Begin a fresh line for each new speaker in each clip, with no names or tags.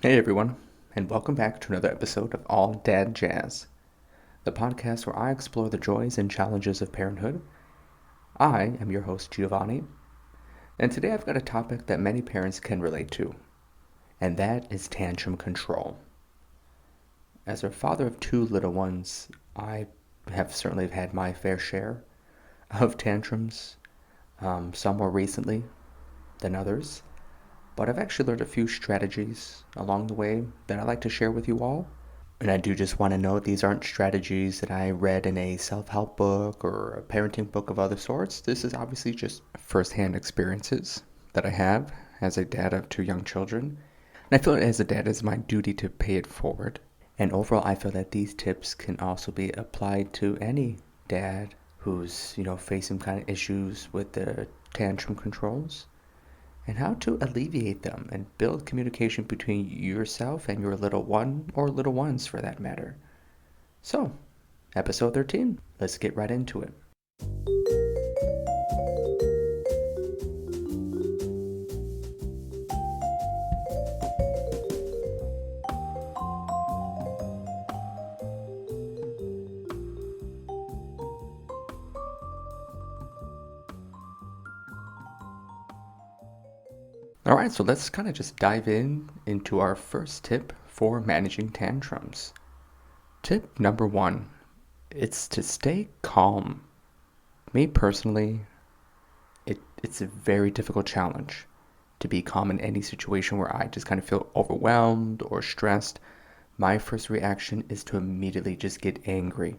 Hey everyone, and welcome back to another episode of All Dad Jazz, the podcast where I explore the joys and challenges of parenthood. I am your host Giovanni, and today I've got a topic that many parents can relate to, and that is tantrum control. As a father of two little ones, I have certainly had my fair share of tantrums, some more recently than others, but I've actually learned a few strategies along the way that I'd like to share with you all. And I do just want to note these aren't strategies that I read in a self help book or a parenting book of other sorts. This is obviously just firsthand experiences that I have as a dad of two young children. And I feel as a dad, it's my duty to pay it forward. And overall, I feel that these tips can also be applied to any dad who's, facing kind of issues with the tantrum controls and how to alleviate them and build communication between yourself and your little one or little ones for that matter. So, episode 13, let's get right into it. All right, so let's kind of just dive into our first tip for managing tantrums. Tip number one, it's to stay calm. Me personally, it's a very difficult challenge to be calm in any situation where I just kind of feel overwhelmed or stressed. My first reaction is to immediately just get angry.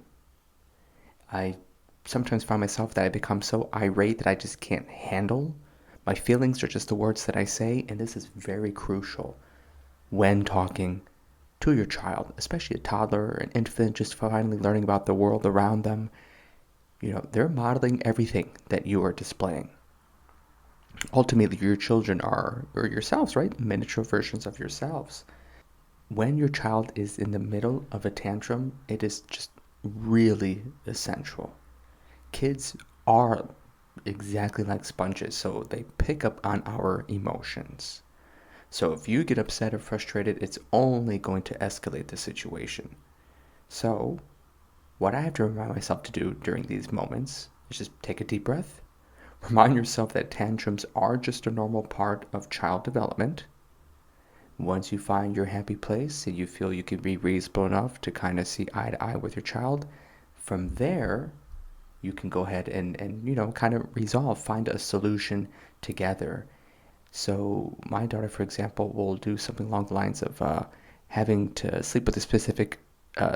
I sometimes find myself that I become so irate that I just can't handle my feelings or just the words that I say, and this is very crucial when talking to your child, especially a toddler, an infant just finally learning about the world around them. They're modeling everything that you are displaying. Ultimately, your children are, or yourselves, right? Miniature versions of yourselves. When your child is in the middle of a tantrum, it is just really essential. Kids are exactly like sponges, so they pick up on our emotions. So if you get upset or frustrated, it's only going to escalate the situation. So, what I have to remind myself to do during these moments is just take a deep breath. Remind yourself that tantrums are just a normal part of child development. Once you find your happy place and you feel you can be reasonable enough to kind of see eye to eye with your child, from there, you can go ahead and kind of resolve, find a solution together. So my daughter, for example, will do something along the lines of having to sleep with a specific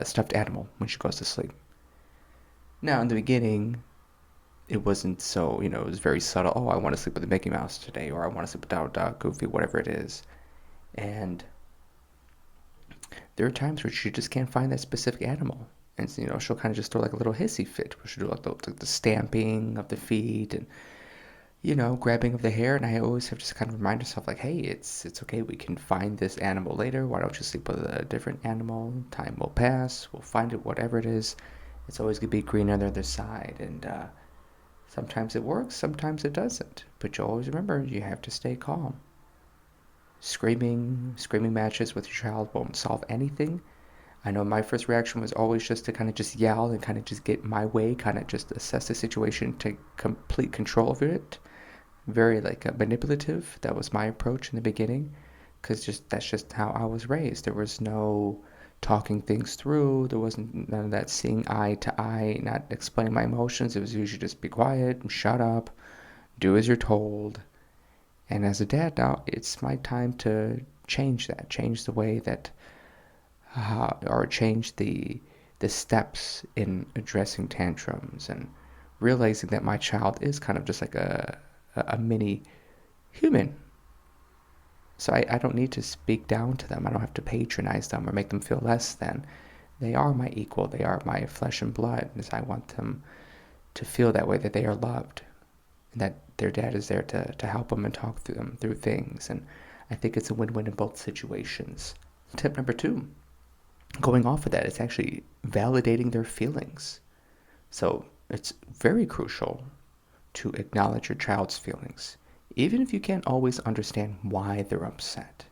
stuffed animal when she goes to sleep. Now, in the beginning, it wasn't so, it was very subtle. Oh, I want to sleep with a Mickey Mouse today, or I want to sleep with Donald Duck, Goofy, whatever it is. And there are times where she just can't find that specific animal. And, she'll kind of just throw like a little hissy fit, where she'll do like the stamping of the feet and, grabbing of the hair. And I always have to just kind of remind myself, like, hey, it's okay. We can find this animal later. Why don't you sleep with a different animal? Time will pass. We'll find it, whatever it is. It's always going to be greener on the other side. And sometimes it works, sometimes it doesn't. But you always remember, you have to stay calm. Screaming matches with your child won't solve anything. I know my first reaction was always just to kind of just yell and kind of just get my way, kind of just assess the situation, take complete control of it. Very like manipulative. That was my approach in the beginning, because that's just how I was raised. There was no talking things through. There wasn't none of that seeing eye to eye, not explaining my emotions. It was usually just be quiet, shut up, do as you're told. And as a dad now, it's my time to change that, change the way that, or change the steps in addressing tantrums and realizing that my child is kind of just like a mini human. So I don't need to speak down to them. I don't have to patronize them or make them feel less than. They are my equal. They are my flesh and blood. And I want them to feel that way, that they are loved, and that their dad is there to help them and talk through them through things. And I think it's a win-win in both situations. Tip number two, going off of that, it's actually validating their feelings. So it's very crucial to acknowledge your child's feelings, even if you can't always understand why they're upset.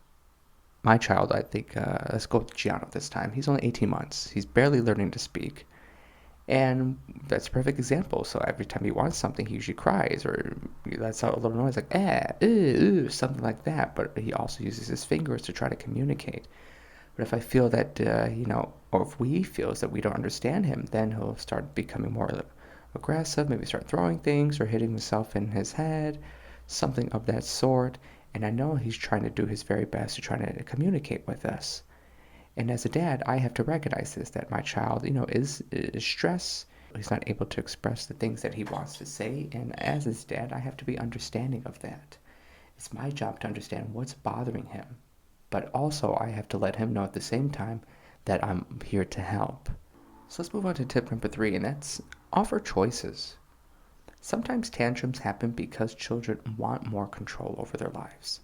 my child, I think, let's go with Gianno this time. He's only 18 months. He's barely learning to speak. And that's a perfect example. So every time he wants something, he usually cries or he lets out a little noise like, something like that. But he also uses his fingers to try to communicate. But if I feel that, or if we feels that we don't understand him, then he'll start becoming more aggressive, maybe start throwing things or hitting himself in his head, something of that sort. And I know he's trying to do his very best to try to communicate with us. And as a dad, I have to recognize this, that my child, is stressed. He's not able to express the things that he wants to say. And as his dad, I have to be understanding of that. It's my job to understand what's bothering him. But also, I have to let him know at the same time that I'm here to help. So let's move on to tip number 3, and that's offer choices. Sometimes tantrums happen because children want more control over their lives.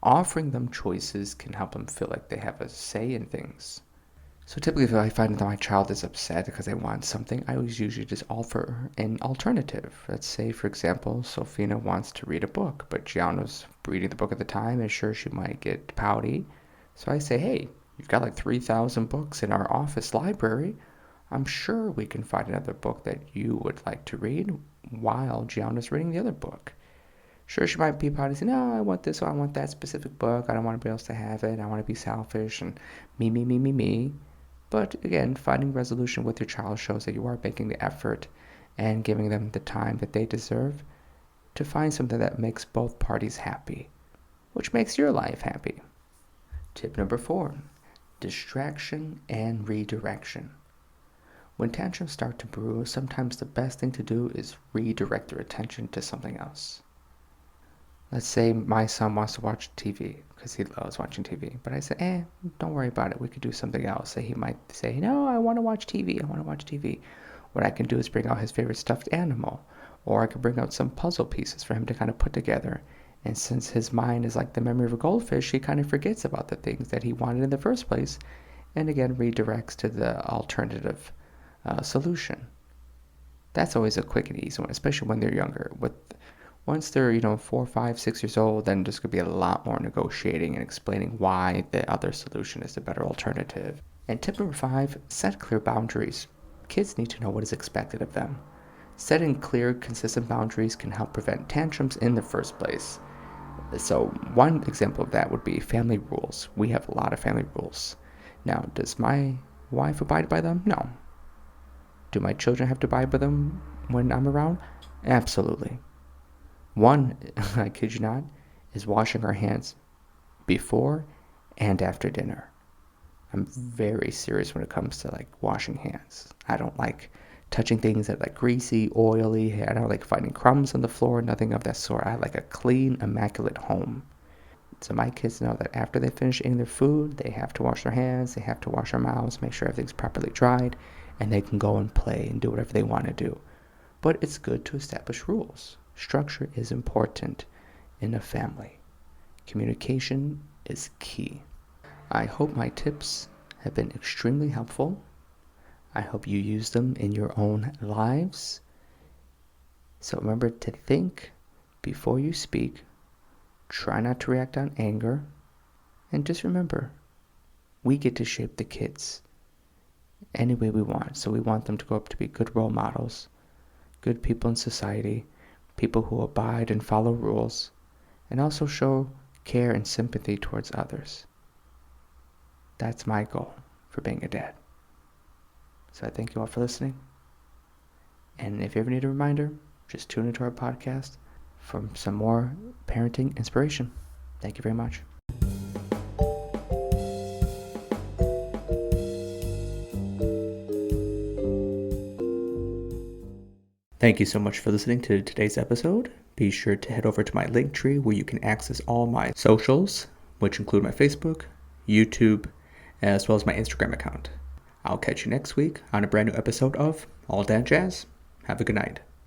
Offering them choices can help them feel like they have a say in things. So typically if I find that my child is upset because they want something, I always usually just offer an alternative. Let's say, for example, Sophina wants to read a book, but Gianna's reading the book at the time and sure she might get pouty. So I say, hey, you've got like 3,000 books in our office library. I'm sure we can find another book that you would like to read while Gianna's reading the other book. Sure, she might be pouty, say, no, I want this, or I want that specific book. I don't want anybody else to have it. I want to be selfish and me. But again, finding resolution with your child shows that you are making the effort and giving them the time that they deserve to find something that makes both parties happy, which makes your life happy. Tip number 4, distraction and redirection. When tantrums start to brew, sometimes the best thing to do is redirect their attention to something else. Let's say my son wants to watch TV because he loves watching TV. But I said, don't worry about it. We could do something else. So he might say, no, I want to watch TV. What I can do is bring out his favorite stuffed animal. Or I could bring out some puzzle pieces for him to kind of put together. And since his mind is like the memory of a goldfish, he kind of forgets about the things that he wanted in the first place. And again, redirects to the alternative solution. That's always a quick and easy one, especially when they're younger. Once they're 4, 5, 6 years old, then there's going to be a lot more negotiating and explaining why the other solution is the better alternative. And tip number 5, set clear boundaries. Kids need to know what is expected of them. Setting clear, consistent boundaries can help prevent tantrums in the first place. So one example of that would be family rules. We have a lot of family rules. Now, does my wife abide by them? No. Do my children have to abide by them when I'm around? Absolutely. One, I kid you not, is washing our hands before and after dinner. I'm very serious when it comes to washing hands. I don't like touching things that are greasy, oily. I don't like finding crumbs on the floor, nothing of that sort. I like a clean, immaculate home. So my kids know that after they finish eating their food, they have to wash their hands, they have to wash their mouths, make sure everything's properly dried, and they can go and play and do whatever they want to do. But it's good to establish rules. Structure is important in a family. Communication is key. I hope my tips have been extremely helpful. I hope you use them in your own lives. So remember to think before you speak. Try not to react on anger. And just remember, we get to shape the kids any way we want. So we want them to grow up to be good role models, good people in society, people who abide and follow rules, and also show care and sympathy towards others. That's my goal for being a dad. So I thank you all for listening. And if you ever need a reminder, just tune into our podcast for some more parenting inspiration. Thank you very much. Thank you so much for listening to today's episode. Be sure to head over to my link tree where you can access all my socials, which include my Facebook, YouTube, as well as my Instagram account. I'll catch you next week on a brand new episode of All Dad Jazz. Have a good night.